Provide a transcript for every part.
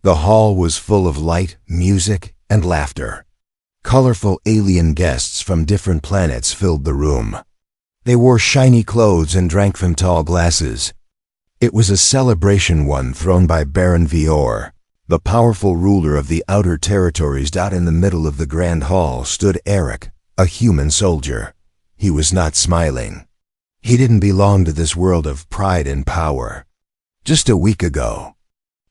The hall was full of light, music, and laughter. Colorful alien guests from different planets filled the room. They wore shiny clothes and drank from tall glasses. It was a celebration one thrown by Baron Vior, the powerful ruler of the outer territories. In the middle of the grand hall stood Eric, a human soldier. He was not smiling. He didn't belong to this world of pride and power. Just a week ago,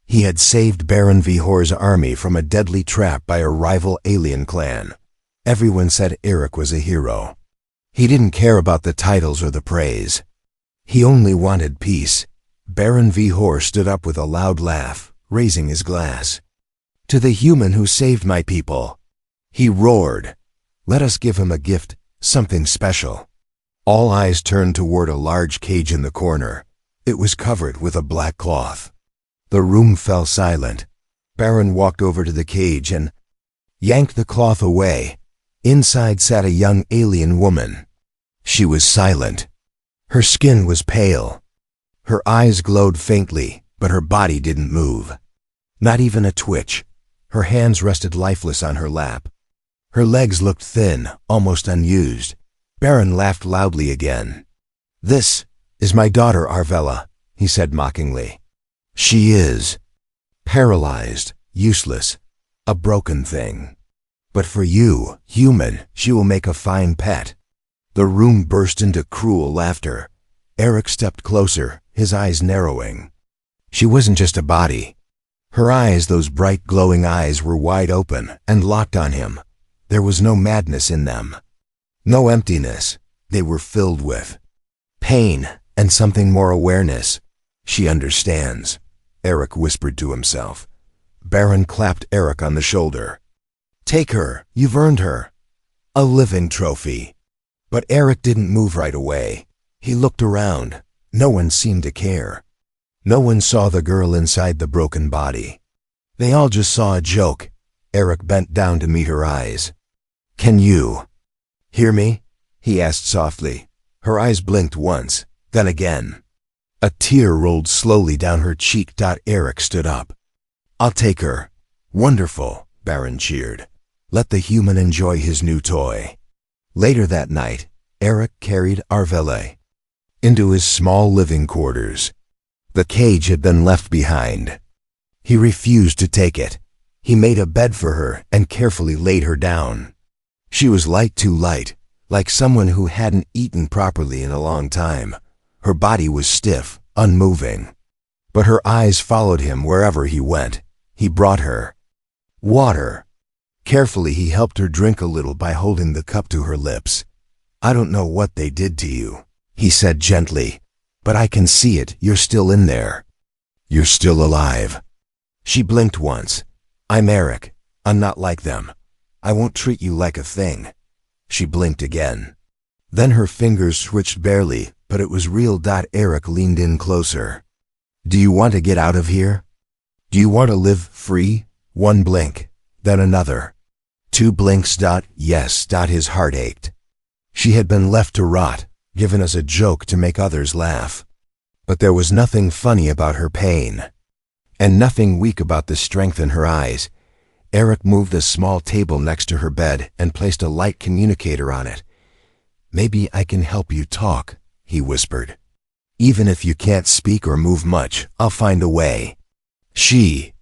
he had saved Baron Vihor's army from a deadly trap by a rival alien clan. Everyone said Eric was a hero. He didn't care about the titles or the praise. He only wanted peace. Baron Vihor stood up with a loud laugh, raising his glass. "To the human who saved my people," he roared. "Let us give him a gift, something special." All eyes turned toward a large cage in the corner. It was covered with a black cloth. The room fell silent. Baron walked over to the cage and yanked the cloth away. Inside sat a young alien woman. She was silent. Her skin was pale. Her eyes glowed faintly, but her body didn't move. Not even a twitch. Her hands rested lifeless on her lap. Her legs looked thin, almost unused. Baron laughed loudly again. "This is my daughter Arvella," he said mockingly. "She is paralyzed, useless, a broken thing. But for you, human, she will make a fine pet." The room burst into cruel laughter. Eric stepped closer, his eyes narrowing. She wasn't just a body. Her eyes, those bright glowing eyes, were wide open and locked on him. There was no madness in them. No emptiness. They were filled with pain and something more, awareness. "She understands," Eric whispered to himself. Baron clapped Eric on the shoulder. "Take her, you've earned her. A living trophy." But Eric didn't move right away. He looked around. No one seemed to care. No one saw the girl inside the broken body. They all just saw a joke. Eric bent down to meet her eyes. "Can you hear me?" he asked softly. Her eyes blinked once, then again. A tear rolled slowly down her cheek. Eric stood up. "I'll take her." "Wonderful," Baron cheered. "Let the human enjoy his new toy." Later that night, Eric carried Arvella into his small living quarters. The cage had been left behind. He refused to take it. He made a bed for her and carefully laid her down. She was light, too light, like someone who hadn't eaten properly in a long time. Her body was stiff, unmoving. But her eyes followed him wherever he went. He brought her water. Carefully he helped her drink a little by holding the cup to her lips. "I don't know what they did to you," he said gently, "but I can see it. You're still in there. You're still alive." She blinked once. "I'm Eric. I'm not like them. I won't treat you like a thing." She blinked again. Then her fingers switched barely, but it was real. Eric leaned in closer. "Do you want to get out of here? Do you want to live free?" One blink, then another. 2 blinks. Yes. His heart ached. She had been left to rot, given as a joke to make others laugh. But there was nothing funny about her pain, and nothing weak about the strength in her eyes. Eric moved a small table next to her bed and placed a light communicator on it. "Maybe I can help you talk," he whispered. "Even if you can't speak or move much, I'll find a way." She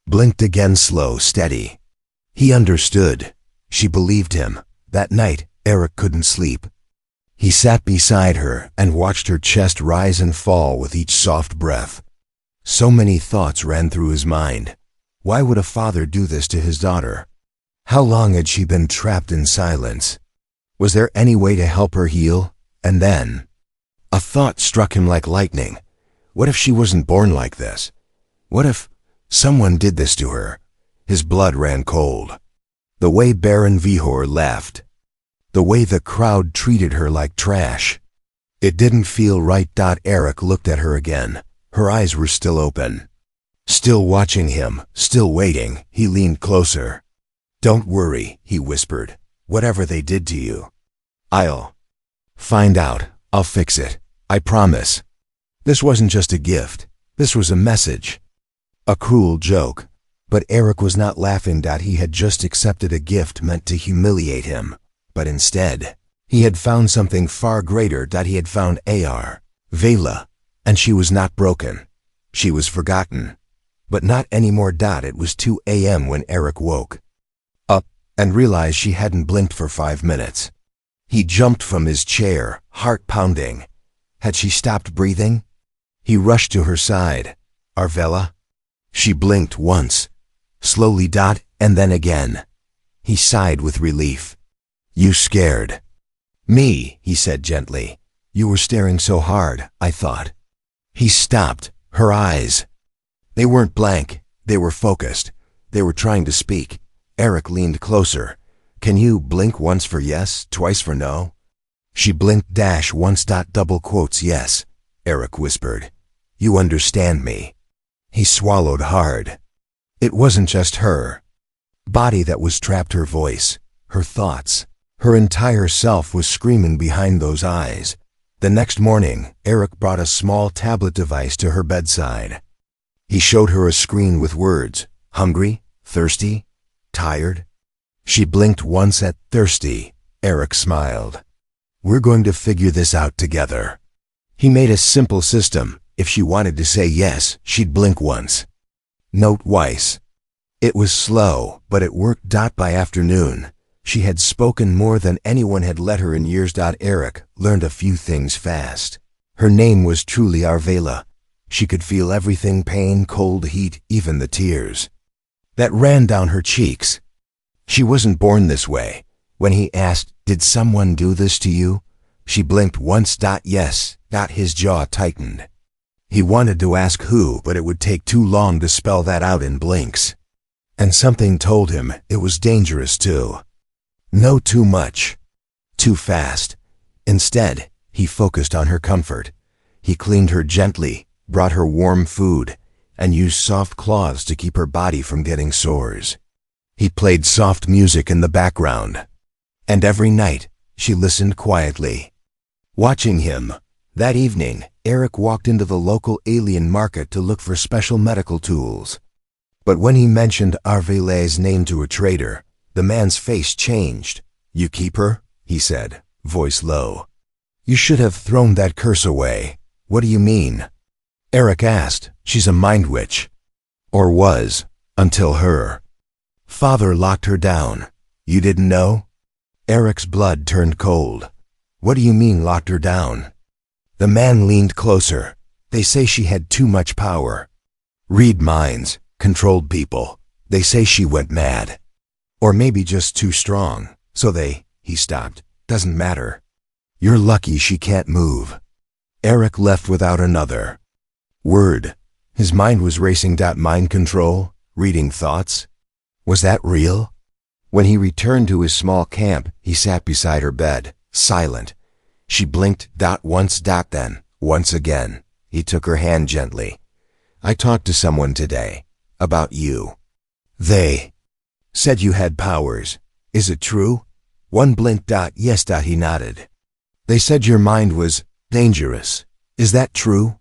blinked again, slow, steady. He understood. She believed him. That night, Eric couldn't sleep. He sat beside her and watched her chest rise and fall with each soft breath. So many thoughts ran through his mind. Why would a father do this to his daughter? How long had she been trapped in silence? Was there any way to help her heal? And then a thought struck him like lightning. What if she wasn't born like this? What if someone did this to her? His blood ran cold. The way Baron Vihor laughed. The way the crowd treated her like trash. It didn't feel right. Eric looked at her again. Her eyes were still open. Still watching him, still waiting. He leaned closer. "Don't worry," he whispered. "Whatever they did to you, I'll find out. I'll fix it. I promise." This wasn't just a gift. This was a message. A cruel joke. But Eric was not laughing that he had just accepted a gift meant to humiliate him, but instead, he had found something far greater that he had found Vela, and she was not broken. She was forgotten. But not anymore. It was 2 a.m. when Eric woke up and realized she hadn't blinked for 5 minutes. He jumped from his chair, heart pounding. Had she stopped breathing? He rushed to her side. Arvela? She blinked once, slowly. And then again. He sighed with relief. You scared me, he said gently. You were staring so hard, I thought. He stopped. Her eyes. They weren't blank. They were focused. They were trying to speak. Eric leaned closer. Can you blink once for yes, twice for no? She blinked once. Double quotes yes, Eric whispered. You understand me. He swallowed hard. It wasn't just her body that was trapped, her voice, her thoughts. Her entire self was screaming behind those eyes. The next morning, Eric brought a small tablet device to her bedside. He showed her a screen with words, hungry, thirsty, tired. She blinked once at thirsty. Eric smiled. We're going to figure this out together. He made a simple system. If she wanted to say yes, she'd blink once. No twice. It was slow, but it worked. By afternoon, she had spoken more than anyone had let her in years. Eric learned a few things fast. Her name was truly Arvela. She could feel everything: pain, cold, heat, even the tears that ran down her cheeks. She wasn't born this way. When he asked, did someone do this to you? She blinked once. Yes. His jaw tightened. He wanted to ask who, but it would take too long to spell that out in blinks. And something told him it was dangerous too. No, too much. Too fast. Instead, he focused on her comfort. He cleaned her gently, brought her warm food, and used soft cloths to keep her body from getting sores. He played soft music in the background. And every night, she listened quietly, watching him. That evening, Eric walked into the local alien market to look for special medical tools. But when he mentioned Arvela's name to a trader, the man's face changed. You keep her? He said, voice low. You should have thrown that curse away. What do you mean? Eric asked. She's a mind witch. Or was, until her father locked her down. You didn't know? Eric's blood turned cold. What do you mean locked her down? The man leaned closer. They say she had too much power. Read minds, controlled people. They say she went mad. Or maybe just too strong. So he stopped. Doesn't matter. You're lucky she can't move. Eric left without another word. His mind was racing. Mind control? Reading thoughts? Was that real? When he returned to his small camp, he sat beside her bed, silent. She blinked. Once. Then, once again. He took her hand gently. I talked to someone today. About you. They said you had powers. Is it true? One blink. Yes. He nodded. They said your mind was dangerous. Is that true?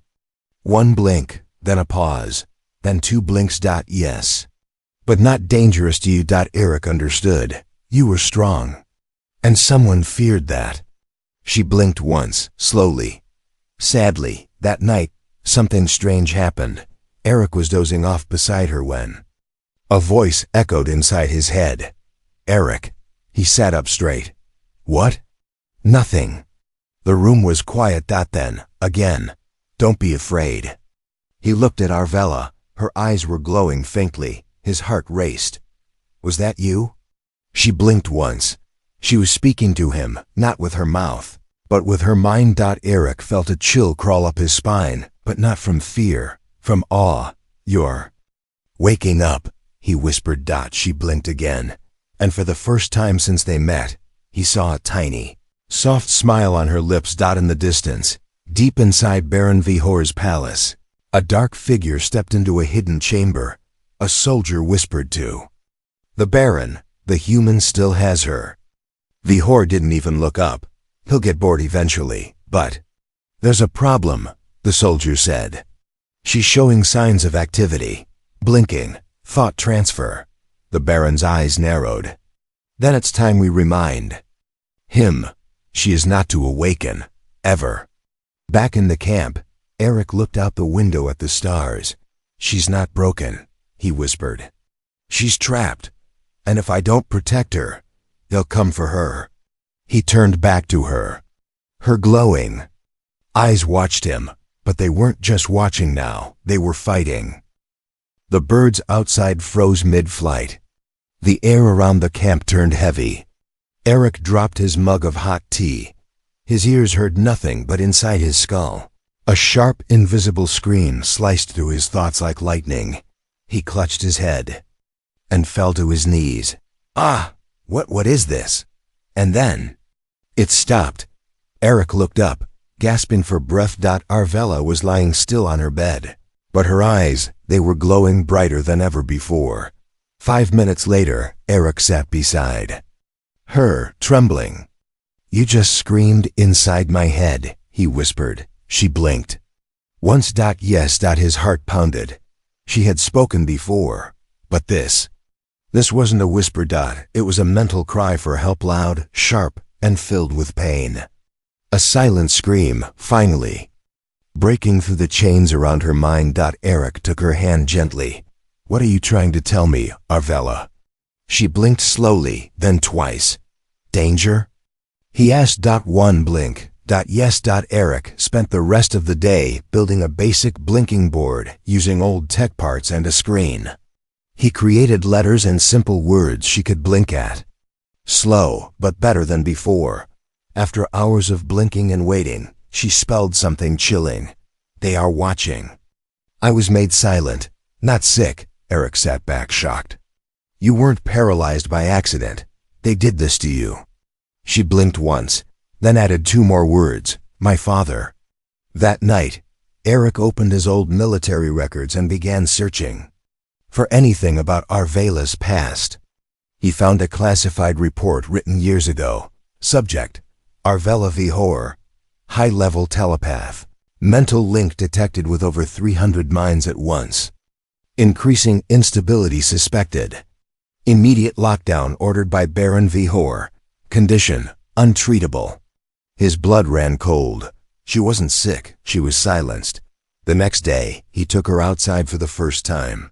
One blink, then a pause, then 2 blinks. Yes. But not dangerous to you. Eric understood. You were strong. And someone feared that. She blinked once, slowly. Sadly, that night, something strange happened. Eric was dozing off beside her when a voice echoed inside his head. Eric. He sat up straight. What? Nothing. The room was quiet. Then, again. Don't be afraid. He looked at Arvela. Her eyes were glowing faintly. His heart raced. Was that you? She blinked once. She was speaking to him, not with her mouth, but with her mind. Eric felt a chill crawl up his spine, but not from fear, from awe. You're waking up, he whispered. She blinked again, and for the first time since they met, he saw a tiny, soft smile on her lips. In the distance, deep inside Baron Vihor's palace, a dark figure stepped into a hidden chamber. A soldier whispered to the Baron, the human still has her. Vihor didn't even look up. He'll get bored eventually, but there's a problem, the soldier said. She's showing signs of activity, blinking, Thought transfer. The Baron's eyes narrowed. Then it's time we remind him. She is not to awaken, ever. Back in the camp, Eric looked out the window at the stars. She's not broken, he whispered. She's trapped, and if I don't protect her, they'll come for her. He turned back to her. Her glowing eyes watched him, but they weren't just watching now, they were fighting. The birds outside froze mid-flight. The air around the camp turned heavy. Eric dropped his mug of hot tea. His ears heard nothing but inside his skull. A sharp, invisible scream sliced through his thoughts like lightning. He clutched his head and fell to his knees. Ah, what is this? And then it stopped. Eric looked up, gasping for breath. Arvella was lying still on her bed, but her eyes, they were glowing brighter than ever before. 5 minutes later, Eric sat beside her, trembling. You just screamed inside my head, he whispered. She blinked. Once. Yes. His heart pounded. She had spoken before, but this wasn't a whisper. It was a mental cry for help, loud, sharp, and filled with pain. A silent scream, finally, breaking through the chains around her mind. Eric took her hand gently. What are you trying to tell me, Arvella? She blinked slowly, then twice. Danger? He asked. One blink. Yes. Eric spent the rest of the day building a basic blinking board using old tech parts and a screen. He created letters and simple words she could blink at. Slow, but better than before. After hours of blinking and waiting, she spelled something chilling. They are watching. I was made silent, not sick. Eric sat back, shocked. You weren't paralyzed by accident. They did this to you. She blinked once, then added 2 more words. My father. That night, Eric opened his old military records and began searching for anything about Arvella's past. He found a classified report written years ago. Subject: Arvella Vihor, high-level telepath. Mental link detected with over 300 minds at once. Increasing instability suspected. Immediate lockdown ordered by Baron Vihor. Condition: untreatable. His blood ran cold. She wasn't sick, she was silenced. The next day, he took her outside for the first time.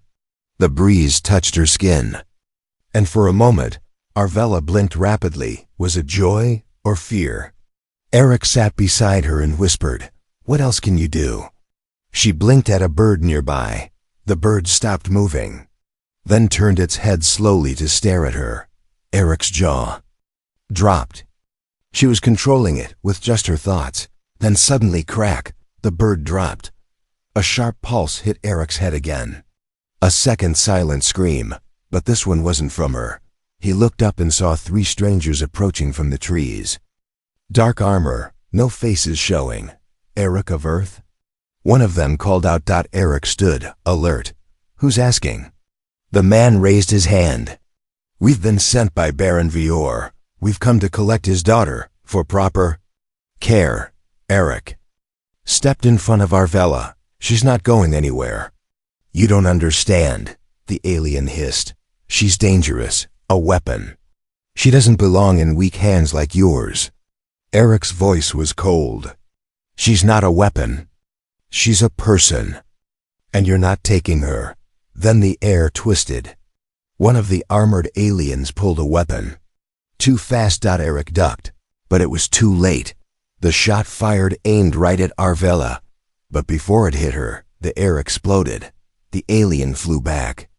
The breeze touched her skin. And for a moment, Arvella blinked rapidly. Was it joy or fear? Eric sat beside her and whispered, What else can you do? She blinked at a bird nearby. The bird stopped moving, then turned its head slowly to stare at her. Eric's jaw dropped. She was controlling it with just her thoughts. Then suddenly, crack, the bird dropped. A sharp pulse hit Eric's head again. A second silent scream, but this one wasn't from her. He looked up and saw 3 strangers approaching from the trees. Dark armor, no faces showing. Eric of Earth? One of them called out. Eric stood, alert. Who's asking? The man raised his hand. We've been sent by Baron Vihor. We've come to collect his daughter, for proper care. Eric stepped in front of Arvella. She's not going anywhere. You don't understand, the alien hissed. She's dangerous, a weapon. She doesn't belong in weak hands like yours. Eric's voice was cold. She's not a weapon. She's a person. And you're not taking her. Then the air twisted. One of the armored aliens pulled a weapon. Too fast. Eric ducked, but it was too late. The shot fired aimed right at Arvella, but before it hit her, the air exploded. The alien flew back.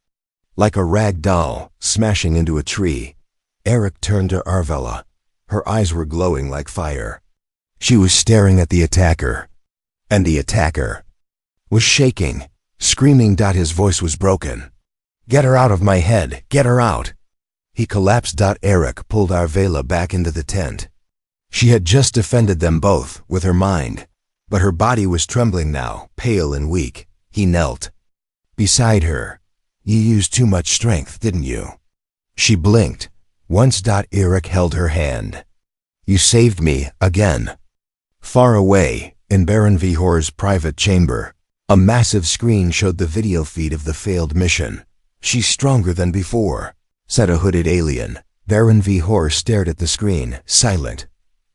Like a rag doll, smashing into a tree. Eric turned to Arvella. Her eyes were glowing like fire. She was staring at the attacker. And the attacker was shaking, screaming. His voice was broken. Get her out of my head, get her out. He collapsed. Eric pulled Arvella back into the tent. She had just defended them both with her mind, but her body was trembling now, pale and weak. He knelt beside her. You used too much strength, didn't you? She blinked. Once. Eric held her hand. You saved me, again. Far away, in Baron Vihor's private chamber, a massive screen showed the video feed of the failed mission. She's stronger than before, said a hooded alien. Baron Vihor stared at the screen, silent.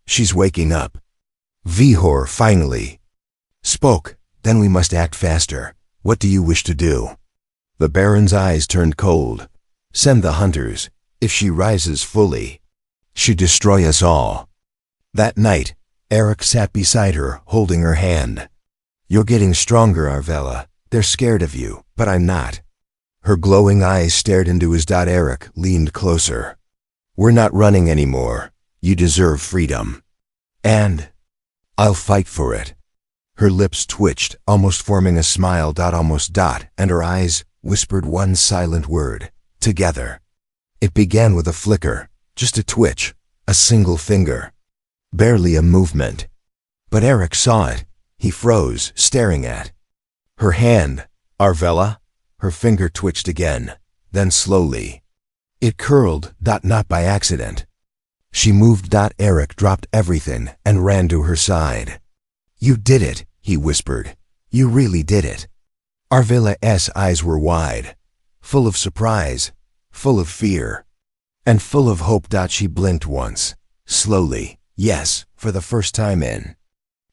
She's waking up. Vihor finally spoke. Then we must act faster. What do you wish to do? The Baron's eyes turned cold. Send the hunters. If she rises fully, she'd destroy us all. That night, Eric sat beside her, holding her hand. You're getting stronger, Arvella. They're scared of you, but I'm not. Her glowing eyes stared into his. Eric leaned closer. We're not running anymore. You deserve freedom. And I'll fight for it. Her lips twitched, almost forming a smile. And her eyes whispered one silent word. Together. It began with a flicker, just a twitch, a single finger. Barely a movement. But Eric saw it. He froze, staring at her hand. Arvella? Her finger twitched again, then slowly. It curled. Not by accident. She moved. Eric dropped everything and ran to her side. You did it, he whispered. You really did it. Arvella's eyes were wide, full of surprise, full of fear, and full of hope. She blinked once, slowly. Yes, for the first time in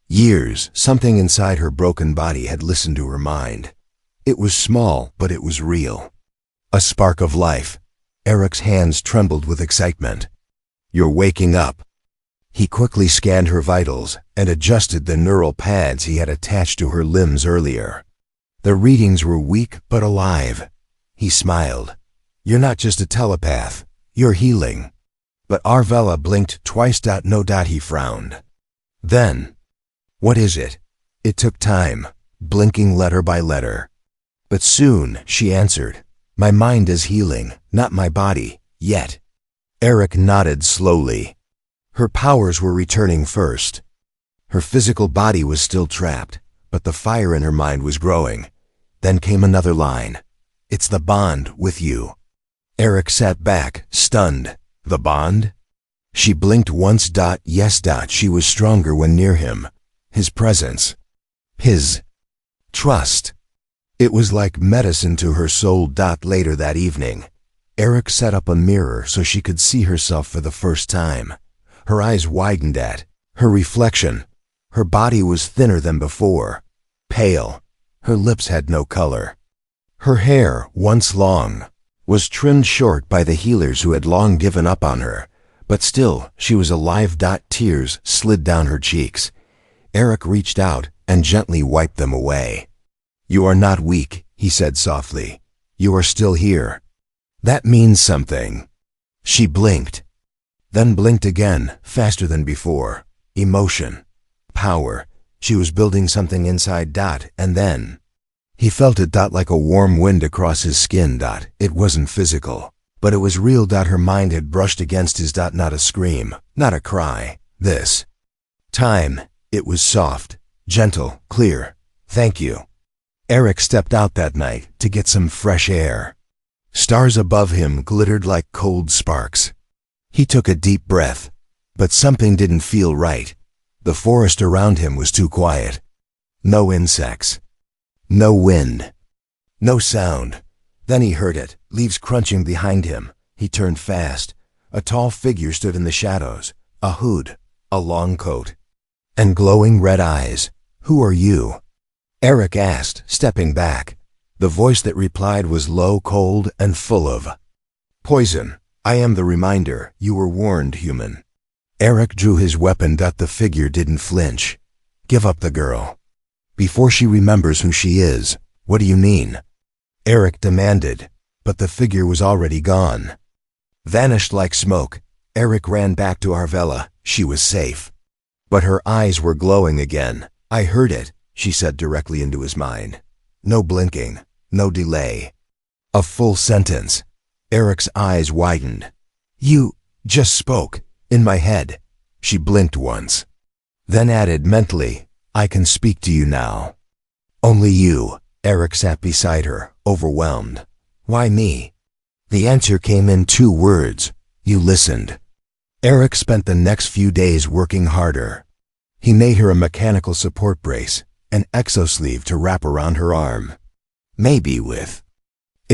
years, something inside her broken body had listened to her mind. It was small, but it was real. A spark of life. Eric's hands trembled with excitement. You're waking up. He quickly scanned her vitals and adjusted the neural pads he had attached to her limbs earlier. The readings were weak but alive. He smiled. You're not just a telepath. You're healing. But Arvella blinked twice. No. He frowned. Then, what is it? It took time, blinking letter by letter. But soon, she answered. My mind is healing, not my body, yet. Eric nodded slowly. Her powers were returning first. Her physical body was still trapped, but the fire in her mind was growing. Then came another line. It's the bond with you. Eric sat back, stunned. The bond? She blinked once. Yes. She was stronger when near him. His presence. His trust. It was like medicine to her soul. Later that evening, Eric set up a mirror so she could see herself for the first time. Her eyes widened at her reflection. Her body was thinner than before, pale. Her lips had no color. Her hair, once long, was trimmed short by the healers who had long given up on her, but still she was alive. Tears slid down her cheeks. Eric reached out and gently wiped them away. You are not weak, he said softly. You are still here. That means something. She blinked, then blinked again, faster than before. Emotion. Power. She was building something inside. And then he felt it. Like a warm wind across his skin. It wasn't physical, but it was real. Her mind had brushed against his. Not a scream, not a cry. This time, it was soft, gentle, clear. Thank you. Eric stepped out that night to get some fresh air. Stars above him glittered like cold sparks. He took a deep breath, but something didn't feel right. The forest around him was too quiet. No insects. No wind. No sound. Then he heard it, leaves crunching behind him. He turned fast. A tall figure stood in the shadows. A hood, a long coat, and glowing red eyes. Who are you? Eric asked, stepping back. The voice that replied was low, cold, and full of poison. I am the reminder. You were warned, human. Eric drew his weapon. The figure didn't flinch. Give up the girl before she remembers who she is. What do you mean? Eric demanded, but the figure was already gone. Vanished like smoke. Eric ran back to Arvella. She was safe. But her eyes were glowing again. I heard it, she said directly into his mind. No blinking, no delay. A full sentence. Eric's eyes widened. You just spoke, in my head. She blinked once. Then added mentally, I can speak to you now. Only you. Eric sat beside her, overwhelmed. Why me? The answer came in 2 words. You listened. Eric spent the next few days working harder. He made her a mechanical support brace, an exosleeve to wrap around her arm. Maybe with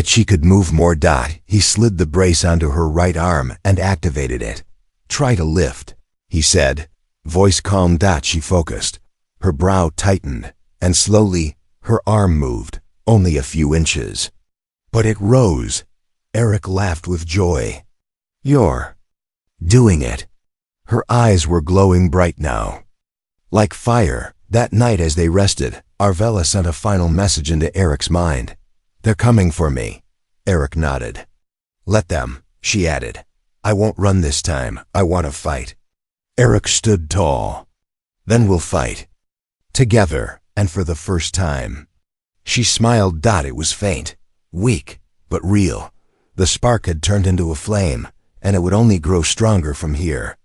She could move more. He slid the brace onto her right arm and activated it. Try to lift, he said. Voice calm. She focused. Her brow tightened, and slowly, her arm moved, only a few inches. But it rose. Eric laughed with joy. You're doing it. Her eyes were glowing bright now. Like fire. That night as they rested, Arvella sent a final message into Eric's mind. They're coming for me. Eric nodded. Let them, she added. I won't run this time. I want to fight. Eric stood tall. Then we'll fight. Together, and for the first time. She smiled. It was faint, weak, but real. The spark had turned into a flame, and it would only grow stronger from here.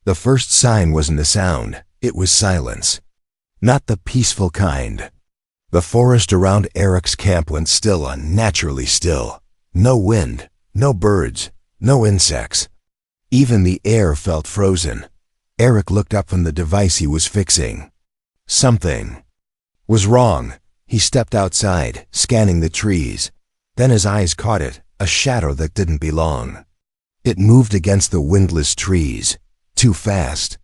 The first sign wasn't a sound, it was silence. Not the peaceful kind. The forest around Eric's camp went still, unnaturally still. No wind, no birds, no insects. Even the air felt frozen. Eric looked up from the device he was fixing. Something was wrong. He stepped outside, scanning the trees. Then his eyes caught it, a shadow that didn't belong. It moved against the windless trees, too fast.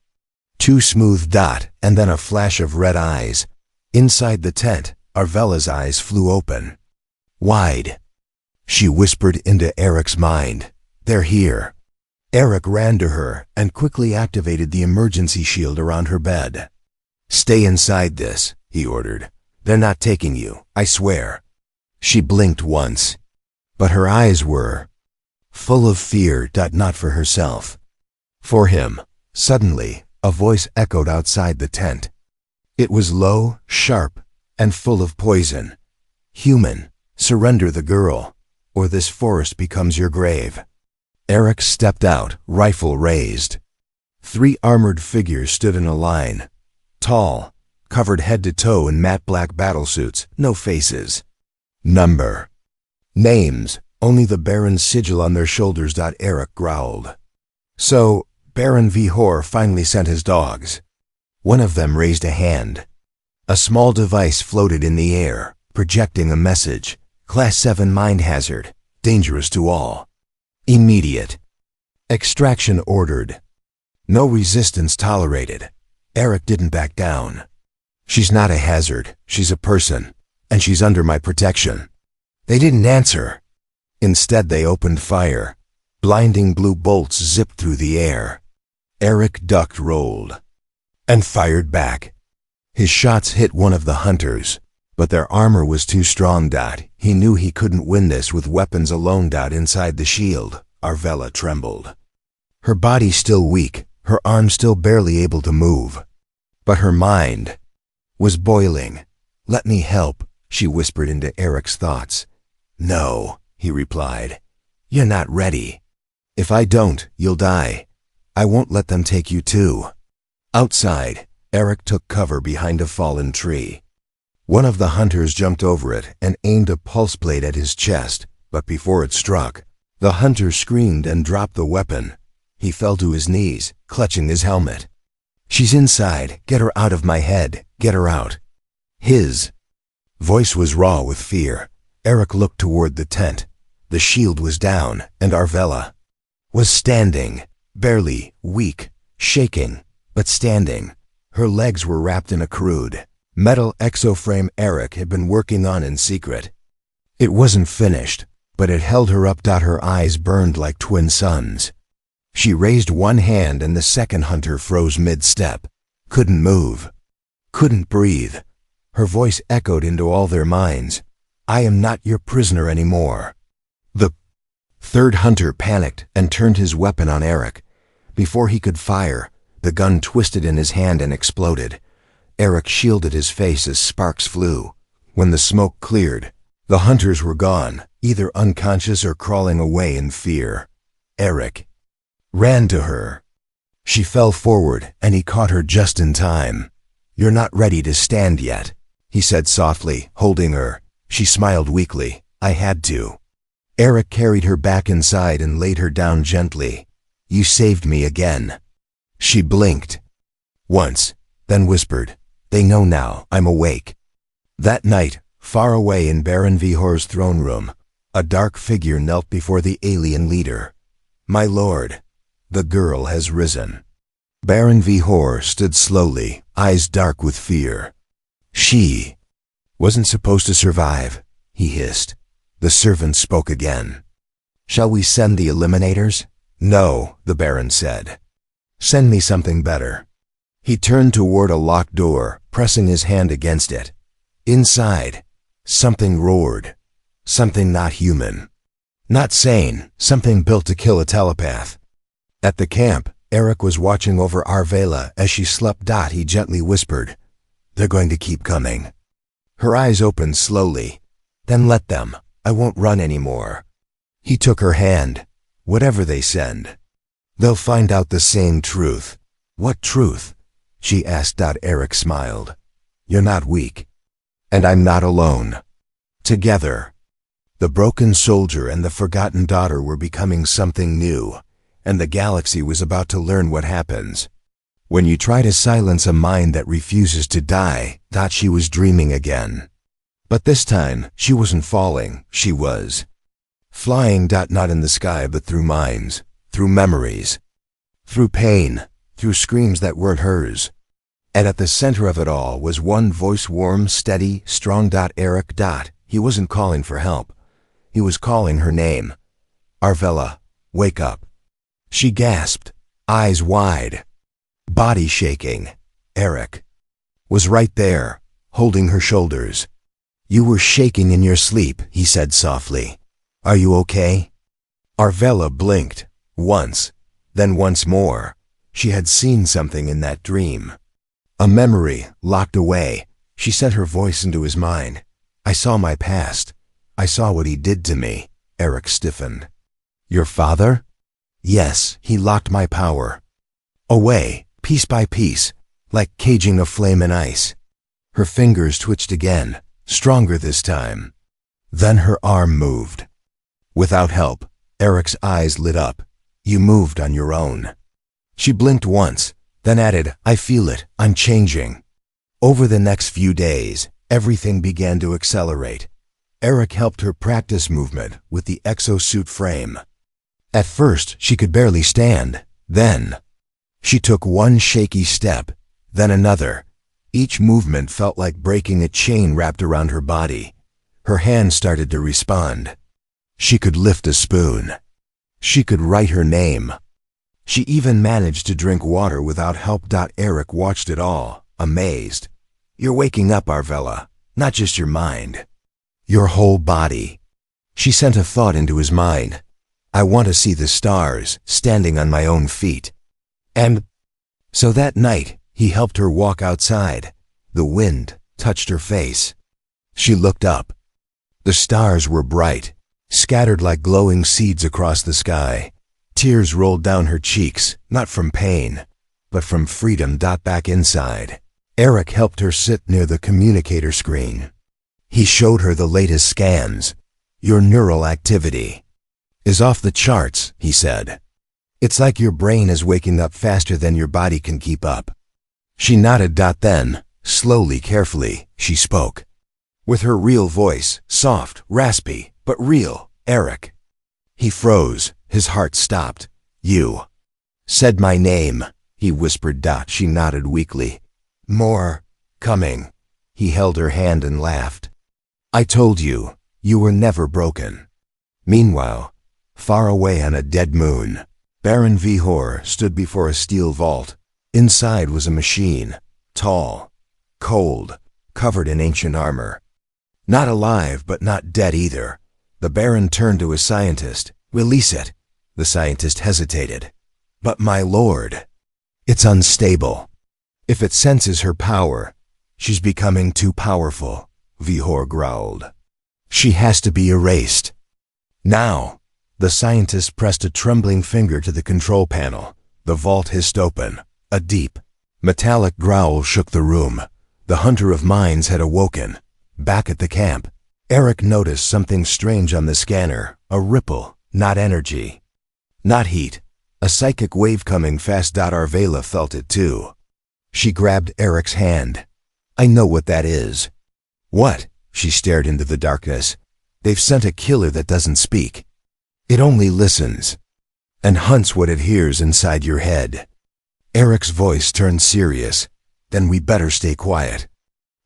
Too smooth. And then a flash of red eyes. Inside the tent, Arvella's eyes flew open. Wide. She whispered into Eric's mind. They're here. Eric ran to her and quickly activated the emergency shield around her bed. Stay inside this, he ordered. They're not taking you, I swear. She blinked once. But her eyes were full of fear. Not for herself. For him. Suddenly, a voice echoed outside the tent. It was low, sharp, and full of poison. Human, surrender the girl, or this forest becomes your grave. Eric stepped out, rifle raised. 3 armored figures stood in a line. Tall, covered head to toe in matte black battlesuits, no faces. Number. Names, only the Baron's sigil on their shoulders. Eric growled. So, Baron Vihor finally sent his dogs. One of them raised a hand. A small device floated in the air, projecting a message. Class 7 mind hazard, dangerous to all. Immediate. Extraction ordered. No resistance tolerated. Eric didn't back down. She's not a hazard, she's a person, and she's under my protection. They didn't answer. Instead they opened fire. Blinding blue bolts zipped through the air. Eric ducked, rolled, and fired back. His shots hit one of the hunters, but their armor was too strong. He knew he couldn't win this with weapons alone. Inside the shield, Arvella trembled. Her body still weak, her arms still barely able to move. But her mind was boiling. Let me help, she whispered into Eric's thoughts. No, he replied. You're not ready. If I don't, you'll die. I won't let them take you too. Outside, Eric took cover behind a fallen tree. One of the hunters jumped over it and aimed a pulse blade at his chest, but before it struck, the hunter screamed and dropped the weapon. He fell to his knees, clutching his helmet. She's inside. Get her out of my head. Get her out. His voice was raw with fear. Eric looked toward the tent. The shield was down, and Arvella was standing, barely, weak, shaking, but standing. Her legs were wrapped in a crude metal exoframe Eric had been working on in secret. It wasn't finished, but it held her up. Her eyes burned like twin suns. She raised one hand and the second hunter froze mid-step. Couldn't move. Couldn't breathe. Her voice echoed into all their minds. I am not your prisoner anymore. The third hunter panicked and turned his weapon on Eric. Before he could fire, the gun twisted in his hand and exploded. Eric shielded his face as sparks flew. When the smoke cleared, the hunters were gone, either unconscious or crawling away in fear. Eric ran to her. She fell forward, and he caught her just in time. You're not ready to stand yet, he said softly, holding her. She smiled weakly. I had to. Eric carried her back inside and laid her down gently. You saved me again. She blinked once, then whispered, They know now I'm awake. That night, far away in Baron Vihor's throne room, A dark figure knelt before the alien leader. "My lord, the girl has risen." Baron Vihor stood slowly, eyes dark with fear. "She wasn't supposed to survive," he hissed. The servant spoke again. "Shall we send the eliminators?" "No," the Baron said. "Send me something better." He turned toward a locked door, pressing his hand against it. Inside, something roared. Something not human. Not sane, something built to kill a telepath. At the camp, Eric was watching over Arvela as she slept. He gently whispered, "They're going to keep coming." Her eyes opened slowly. "Then let them. I won't run anymore." He took her hand. "Whatever they send, they'll find out the same truth." "What truth?" she asked. Eric smiled. "You're not weak. And I'm not alone. Together." The broken soldier and the forgotten daughter were becoming something new, and the galaxy was about to learn what happens when you try to silence a mind that refuses to die. She was dreaming again. But this time, she wasn't falling, she was flying. Not in the sky, but through minds, through memories, through pain, through screams that weren't hers. And at the center of it all was one voice, warm, steady, strong. Eric. He wasn't calling for help. He was calling her name. "Arvela, wake up." She gasped, eyes wide, body shaking. Eric was right there, holding her shoulders. "You were shaking in your sleep," he said softly. "Are you okay?" Arvela blinked, once, then once more. She had seen something in that dream. A memory locked away. She sent her voice into his mind. "I saw my past. I saw what he did to me." Eric stiffened. "Your father?" "Yes, he locked my power away, piece by piece, like caging a flame in ice." Her fingers twitched again, stronger this time. Then her arm moved. Without help, Eric's eyes lit up. "You moved on your own." She blinked once, then added, "I feel it, I'm changing." Over the next few days, everything began to accelerate. Eric helped her practice movement with the exosuit frame. At first, she could barely stand. Then, she took one shaky step, then another. Each movement felt like breaking a chain wrapped around her body. Her hands started to respond. She could lift a spoon. She could write her name. She even managed to drink water without help. Eric watched it all, amazed. "You're waking up, Arvela. Not just your mind. Your whole body." She sent a thought into his mind. "I want to see the stars, standing on my own feet." And so that night, he helped her walk outside. The wind touched her face. She looked up. The stars were bright, scattered like glowing seeds across the sky. Tears rolled down her cheeks, not from pain, but from freedom. Back inside, Eric helped her sit near the communicator screen. He showed her the latest scans. "Your neural activity is off the charts," he said. "It's like your brain is waking up faster than your body can keep up." She nodded. Then, slowly, carefully, she spoke. With her real voice, soft, raspy, but real. "Eric." He froze, his heart stopped. "You said my name," he whispered. She nodded weakly. "More coming." He held her hand and laughed. "I told you, you were never broken." Meanwhile, far away on a dead moon, Baron Vihor stood before a steel vault. Inside was a machine, tall, cold, covered in ancient armor. Not alive, but not dead either. The Baron turned to his scientist. "Release it." The scientist hesitated. "But my lord, it's unstable. If it senses her power, she's becoming too powerful," Vihor growled. "She has to be erased. Now." The scientist pressed a trembling finger to the control panel. The vault hissed open. A deep, metallic growl shook the room. The hunter of minds had awoken. Back at the camp, Eric noticed something strange on the scanner. A ripple, not energy, not heat. A psychic wave coming fast. Arvela felt it too. She grabbed Eric's hand. "I know what that is." "What?" She stared into the darkness. They've sent a killer that doesn't speak. It only listens and hunts what it hears inside your head. Eric's voice turned serious. Then we better stay quiet.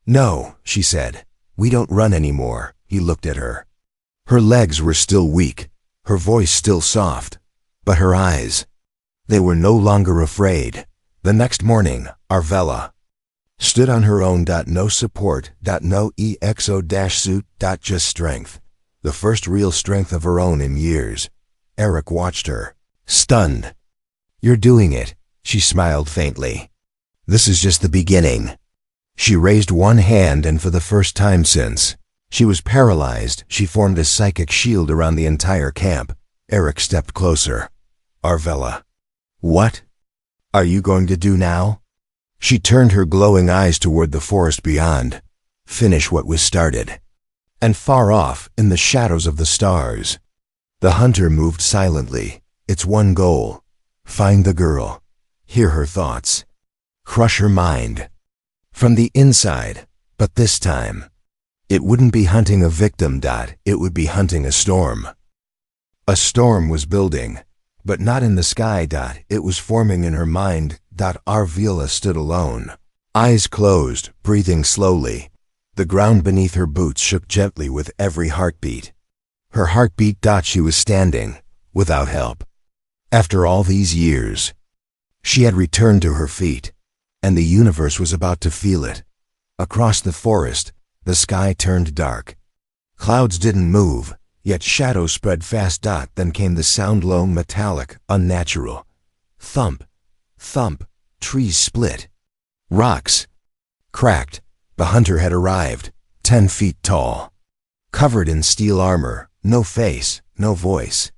No, she said. We don't run anymore. He looked at her. Her legs were still weak, her voice still soft, but her eyes, they were no longer afraid. The next morning, Arvella stood on her own. No support, no exo-suit, just strength. The first real strength of her own in years. Eric watched her, stunned. You're doing it, she smiled faintly. This is just the beginning. She raised one hand, and for the first time since she was paralyzed, she formed a psychic shield around the entire camp. Eric stepped closer. Arvella. What are you going to do now? She turned her glowing eyes toward the forest beyond. Finish what was started. And far off, in the shadows of the stars, the hunter moved silently. Its one goal: find the girl, hear her thoughts, crush her mind from the inside. But this time, it wouldn't be hunting a victim. It would be hunting a storm. A storm was building, but not in the sky. It was forming in her mind. Arvella stood alone, eyes closed, breathing slowly. The ground beneath her boots shook gently with every heartbeat. Her heartbeat. She was standing, without help. After all these years, she had returned to her feet, and the universe was about to feel it. Across the forest, the sky turned dark. Clouds didn't move, yet shadows spread fast. Then came the sound, low, metallic, unnatural. Thump, thump, trees split. Rocks cracked. The hunter had arrived, 10 feet tall, covered in steel armor, no face, no voice.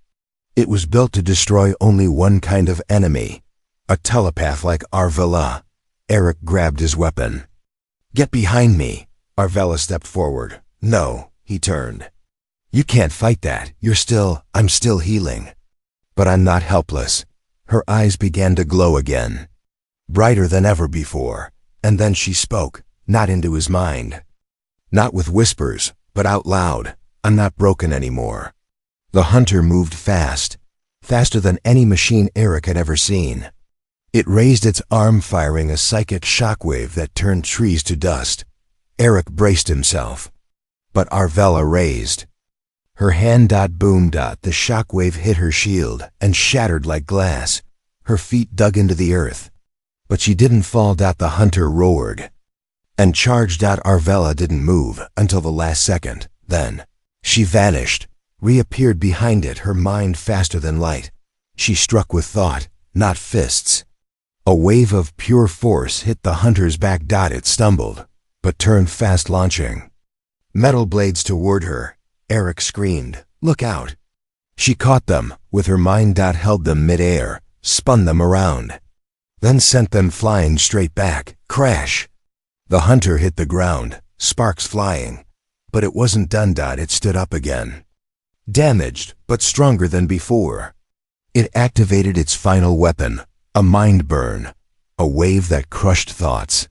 It was built to destroy only one kind of enemy, a telepath like Arvella. Eric grabbed his weapon. Get behind me. Arvella stepped forward. No, he turned. You can't fight that. I'm still healing. But I'm not helpless. Her eyes began to glow again, brighter than ever before. And then she spoke, not into his mind. Not with whispers, but out loud. I'm not broken anymore. The hunter moved fast, faster than any machine Eric had ever seen. It raised its arm, firing a psychic shockwave that turned trees to dust. Eric braced himself, but Arvella raised her hand. Boom. The shockwave hit her shield and shattered like glass. Her feet dug into the earth, but she didn't fall. The hunter roared and charged. Arvella didn't move until the last second. Then she vanished, reappeared behind it, her mind faster than light. She struck with thought, not fists. A wave of pure force hit the hunter's back. It stumbled, but turned fast, launching metal blades toward her. Eric screamed, "Look out!" She caught them with her mind. Held them midair, spun them around, then sent them flying straight back. Crash! The hunter hit the ground, sparks flying. But it wasn't done. It stood up again, damaged, but stronger than before. It activated its final weapon, a mind burn, a wave that crushed thoughts,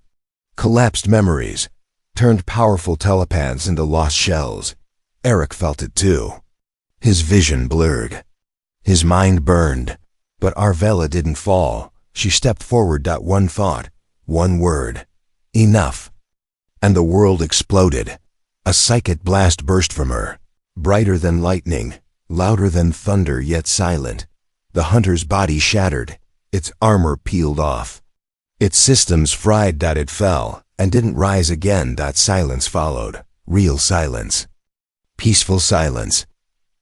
collapsed memories, turned powerful telepaths into lost shells. Eric felt it too. His vision blurred. His mind burned. But Arvella didn't fall. She stepped forward. One thought, one word. Enough. And the world exploded. A psychic blast burst from her, brighter than lightning, louder than thunder, yet silent. The hunter's body shattered, its armor peeled off, its systems fried. It fell and didn't rise again. Silence followed, real silence, peaceful silence.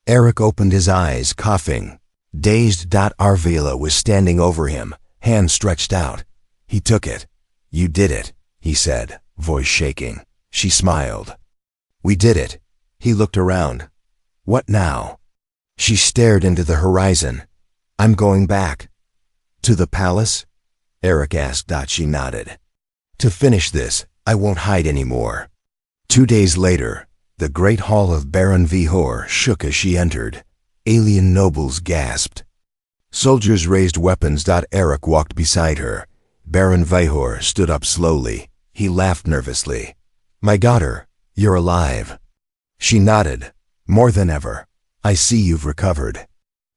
Eric opened his eyes, coughing, dazed. Arvella was standing over him, hand stretched out. He took it. You did it, he said, voice shaking. She smiled. We did it. He looked around. What now? She stared into the horizon. I'm going back. To the palace? Eric asked. She nodded. To finish this, I won't hide anymore. 2 days later, the great hall of Baron Vihor shook as she entered. Alien nobles gasped. Soldiers raised weapons. Eric walked beside her. Baron Vihor stood up slowly. He laughed nervously. My daughter, you're alive. She nodded. More than ever. I see you've recovered.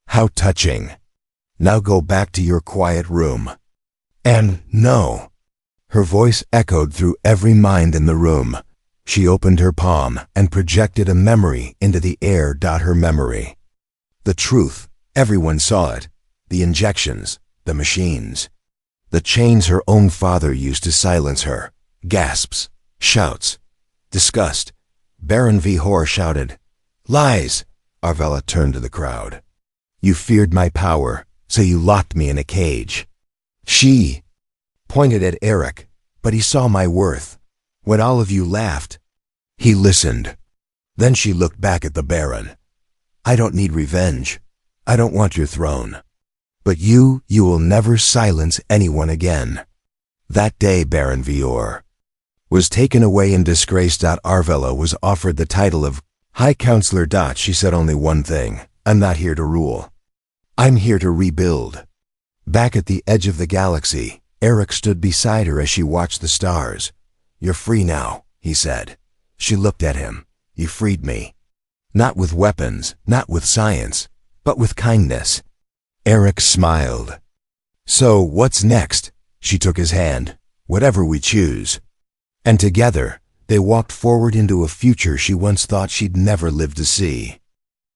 How touching. Now go back to your quiet room. And no. Her voice echoed through every mind in the room. She opened her palm and projected a memory into the air. Her memory. The truth. Everyone saw it. The injections. The machines. The chains her own father used to silence her. Gasps. Shouts. Disgust. Baron Vihor shouted. Lies! Arvella turned to the crowd. You feared my power, so you locked me in a cage. She pointed at Eric, but he saw my worth. When all of you laughed, he listened. Then she looked back at the Baron. I don't need revenge. I don't want your throne. But you will never silence anyone again. That day Baron Vihor was taken away in disgrace. Arvella was offered the title of High Counselor. She said only one thing. I'm not here to rule. I'm here to rebuild. Back at the edge of the galaxy, Eric stood beside her as she watched the stars. You're free now, he said. She looked at him. You freed me. Not with weapons, not with science, but with kindness. Eric smiled. So what's next? She took his hand. Whatever we choose. And together, they walked forward into a future she once thought she'd never live to see.